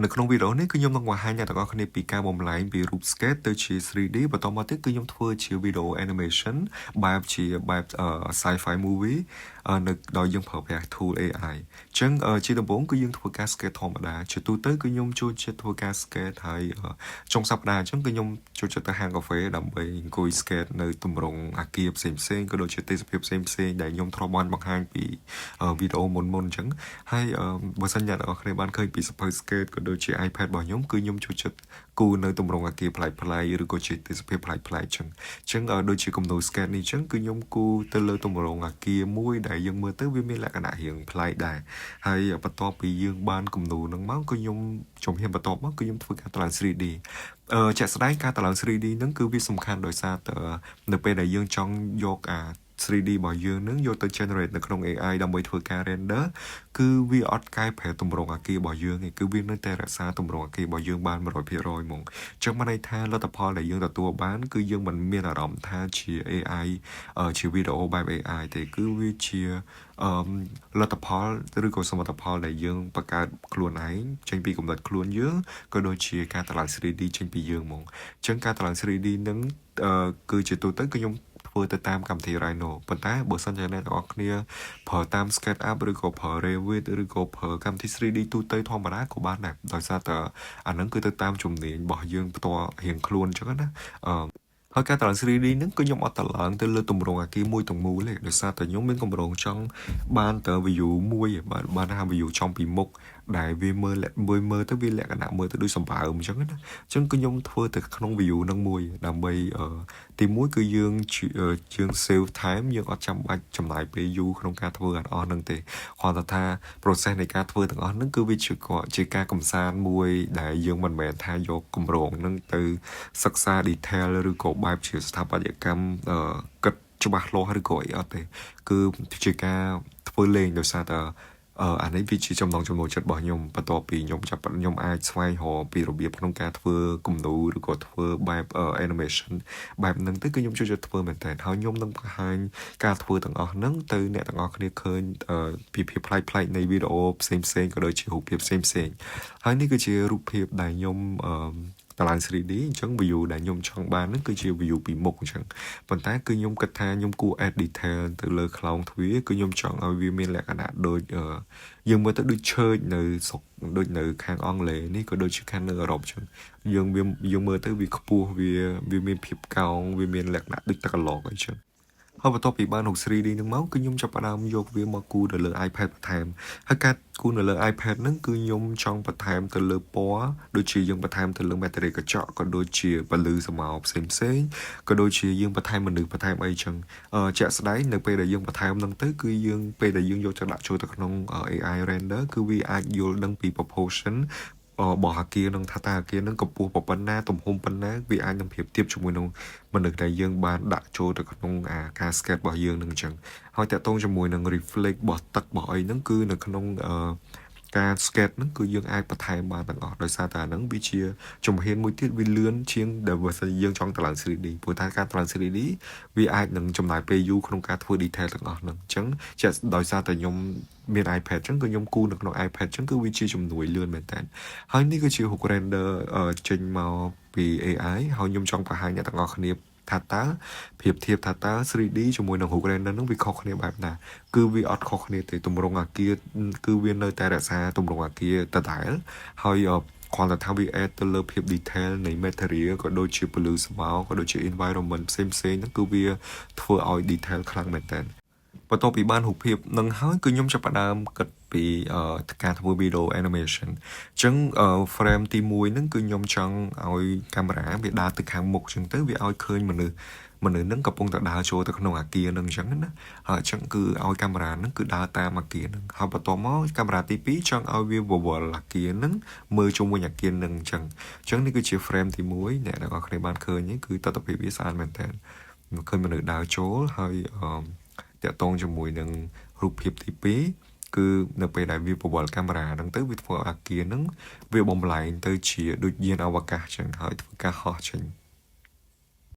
នៅក្នុងវីដេអូនេះគឺខ្ញុំនឹងបង្ហាញអ្នកទាំងអស់គ្នាពីការបំលែងពីរូប sketch ទៅជា 3D បន្តមកទៀតគឺខ្ញុំធ្វើជាវីដេអូ animation បែប sci-fi movie នៅដោយយើងប្រើប្រាស់ tool AI អញ្ចឹងជាដំបូងគឺយើងធ្វើការ sketch ធម្មតាជាទូទៅគឺខ្ញុំចូលចិត្តធ្វើការ sketch ហើយចុងសប្តាហ៍អញ្ចឹងគឺខ្ញុំចូលចិត្តទៅហាងកាហ្វេដើម្បីអង្គុយ sketch នៅទម្រង់អគារផ្សេងៗក៏ដូចជាទេសភាពផ្សេងៗដែលខ្ញុំធ្លាប់បានបង្ហាញពីវីដេអូមុនៗអញ្ចឹងហើយបើសិនអ្នកទាំងអស់គ្នាបានឃើញពីសភៅ sketch ក៏ដូចជា iPad របស់ខ្ញុំគឺខ្ញុំចូលចិត្តគូរនៅទម្រង់អគារប្លែកៗឬក៏ជាទេសភាពប្លែកៗអញ្ចឹងដូចជាគំនូរ sketch នេះអញ្ចឹងគឺខ្ញុំគូរទៅលើទម្រង់អគារមួយដែលយើងមើលទៅវាមានលក្ខណៈរៀងប្លែកដែរហើយបន្ទាប់ពីយើងបានគំនូរហ្នឹងមកគឺខ្ញុំជំហានបន្ទាប់មកគឺខ្ញុំធ្វើការតម្លើង 3D ជាក់ស្ដែងការតម្លើង 3D ហ្នឹងគឺវាសំខាន់ដោយសារតែនៅពេលដែលយើងចង់យក3D របស់យើងនឹងយកទៅ generate នៅក្នុង AI ដើម្បីធ្វើការ render គឺវាអត់កែប្រែទម្រង់អគាររបស់យើងទេគឺវានៅតែរក្សាទម្រង់អគាររបស់យើងបាន 100% ហ្មងអញ្ចឹងបានន័យថាលទ្ធផលដែលយើងទទួលបានគឺយើងមិនមានអារម្មណ៍ថាជា AI ជាវីដេអូបែប AI ទេគឺវាជាលទ្ធផលឬក៏សមិទ្ធផលដែលយើងបង្កើតខ្លួនឯងចេញពីគំនិតខ្លួនយើងក៏ដូចជាការតម្លើង 3D ចេញពីយើងហ្មងអញ្ចឹងការតម្លើង 3D នឹងគឺជាទូទៅគឺខ្ញុំធ្វើទៅតាមកម្មវិធី Rhino ប៉ុន្តែបើសិនជាអ្នកទាំងអស់គ្នាប្រើតាម SketchUp ឬក៏ប្រើ Revit ឬក៏ប្រើកម្មវិធី 3D ទូទៅធម្មតាក៏បានដែរដោយសារតែអាហ្នឹងគឺទៅតាមជំនាញរបស់យើងផ្ទាល់រៀងខ្លួនអញ្ចឹងណាហើយការតម្លើង 3D ហ្នឹងគឺខ្ញុំអត់តម្លើងទៅលើទម្រង់អគារមួយទាំងមូលទេដោយសារតែខ្ញុំមានកម្រងចង់បានទៅ view មួយបានថា view ចំពីមុខដែលវាមើលទៅវាលក្ខណៈមើលទៅដូចសម្បើមអញ្ចឹងណាអញ្ចឹងគឺខ្ញុំធ្វើទៅក្នុង view ហ្នឹងមួយដើម្បីទីមួយគឺយើង save time យើងអត់ចាំបាច់ចំណាយពេលយូរក្នុងការធ្វើអត់អស់ហ្នឹងទេគ្រាន់តែថា process នៃការធ្វើទាំងអស់ហ្នឹងគឺវាជាការកំសាន្តមួយដែលយើងមិនមែនថាយកកម្រងហ្នឹងទៅសិក្សា detail ឬក៏បែបជាស្ថាបត្យកម្មគិតច្បាស់លាស់ឬក៏អីអត់ទេគឺជាការធ្វើលេងដោយសារតែអានេះវាជាចំណង់ចំណូលចិត្តរបស់ខ្ញុំបន្ទាប់ពីខ្ញុំអាចស្វែងរកពីរបៀបក្នុងការធ្វើគំនូរឬក៏ធ្វើបែប animation បែបហ្នឹងទៅគឺខ្ញុំចូលចិត្តធ្វើមែនតើហើយខ្ញុំនឹងបង្ហាញការធ្វើទាំងអស់ហ្នឹងទៅអ្នកទាំងអស់គ្នាឃើញពីភាពប្លែកៗនៃវីដេអូផ្សេងៗក៏ដូចជារូបភាពផ្សេងៗហើយនេះគឺជារូបភាពដែលខ្ញុំតម្លើង 3D អញ្ចឹង view ដែលខ្ញុំចង់បានហ្នឹងគឺជា view ពីមុខអញ្ចឹងប៉ុន្តែគឺខ្ញុំគិតថាខ្ញុំគួរ add detail ទៅលើខ្លោងទ្វារគឺខ្ញុំចង់ឲ្យវាមានលក្ខណៈដូចយើងមើលទៅដូចឈើនៅស្រុកដូចនៅខាងអង់គ្លេសនេះក៏ដូចជាខាងនៅអឺរ៉ុបអញ្ចឹងយើងមើលទៅវាខ្ពស់វាមានភាពកោងវាមានលក្ខណៈដូចទឹកកន្លកអីចឹងហើយបន្ទាប់ពីបានរូប 3D ហ្នឹងមកគឺខ្ញុំចាប់ផ្ដើមយកវាមកគូរទៅលើ iPad បន្ថែមហើយការគូរនៅលើ iPad ហ្នឹងគឺខ្ញុំចង់បន្ថែមទៅលើពណ៌ដូចជាយើងបន្ថែមទៅលើ material កញ្ចក់ក៏ដូចជាពលឺស្រមោលផ្សេងក៏ដូចជាយើងបន្ថែមមនុស្សបន្ថែមអីចឹងជាក់ស្ដែងនៅពេលដែលយើងបន្ថែមហ្នឹងទៅគឺយើងពេលដែលយើងយកទៅដាក់ចូលទៅក្នុង AI render គឺវាអាចយល់ដឹងពី proportion របស់អគារនឹងថាតើអគារនឹងកម្ពស់ប៉ុណ្ណាទំហំប៉ុណ្ណាវាអាចនឹងប្រៀបធៀបជាមួយនឹងមនុស្សដែលយើងបានដាក់ចូលទៅក្នុងការ sketch របស់យើងនឹងអញ្ចឹងហើយតកតងជាមួយនឹង reflect របស់ទឹករបស់អីហ្នឹងគឺនៅក្នុងការ sketch ហ្នឹងគឺយើងអាចបន្ថែមបានទាំងអស់ដោយសារតែហ្នឹងវាជាជំហានមួយទៀតវាលឿនជាងដែលបើសិនយើងចង់តម្លើង 3D ព្រោះថាការតម្លើង 3D វាអាចនឹងចំណាយពេលយូរក្នុងការធ្វើ detail ទាំងអស់ហ្នឹងអញ្ចឹងដោយសារតែខ្ញុំមាន iPad អញ្ចឹងគឺខ្ញុំគូរនៅក្នុង iPad អញ្ចឹងគឺវាជាជំនួយលឿនមែនតើហើយនេះគឺជារូប render ចេញមកពី AI ហើយខ្ញុំចង់បង្ហាញអ្នកទាំងអស់គ្នាថាតើប្រៀបធៀបថាតើ 3D ជាមួយនឹងរូប render ហ្នឹងវាខុសគ្នាបែបណាគឺវាអត់ខុសគ្នាទេទម្រង់អគារគឺវានៅតែរក្សាទម្រង់អគារដដែលហើយគ្រាន់តែថាវា add ទៅលើភាព detail នៃ material ក៏ដូចជាពលឺស្មៅក៏ដូចជា environment ផ្សេងហ្នឹងគឺវាធ្វើឲ្យ detail ខ្លាំងមែនតើបន្ទាប់ពីបានរូបភាពនឹងហើយគឺខ្ញុំចាប់ផ្ដើមគិតពីការធ្វើវីដេអូ animation អញ្ចឹង frame ទី1ហ្នឹងគឺខ្ញុំចង់ឲ្យកាមេរ៉ាវាដើរទៅខាងមុខអញ្ចឹងទៅវាឲ្យឃើញមនុស្សហ្នឹងកំពុងតែដើរចូលទៅក្នុងអគារហ្នឹងអញ្ចឹងណាហើយអញ្ចឹងគឺឲ្យកាមេរ៉ាហ្នឹងគឺដើរតាមអគារហ្នឹងហើយបន្ទាប់មកកាមេរ៉ាទី2ចង់ឲ្យវាវល់អគារហ្នឹងមើលជុំវិញអគារហ្នឹងអញ្ចឹងនេះគឺជា frame ទី1អ្នកទាំងអស់គ្នាបានឃើញគឺទស្សនវិជ្ជាវាស្អាតមែនតើឃើញមនុស្សដើរចូលហើយតកតងជាមួយនឹងរូបភាពទី2គឺនៅពេលដែលវាប្រវល់កាមេរ៉ាហ្នឹងទៅវាធ្វើឲ្យអគារហ្នឹងវាបំលែងទៅជាដូចយានអវកាសចឹងហើយធ្វើការហោះចេញ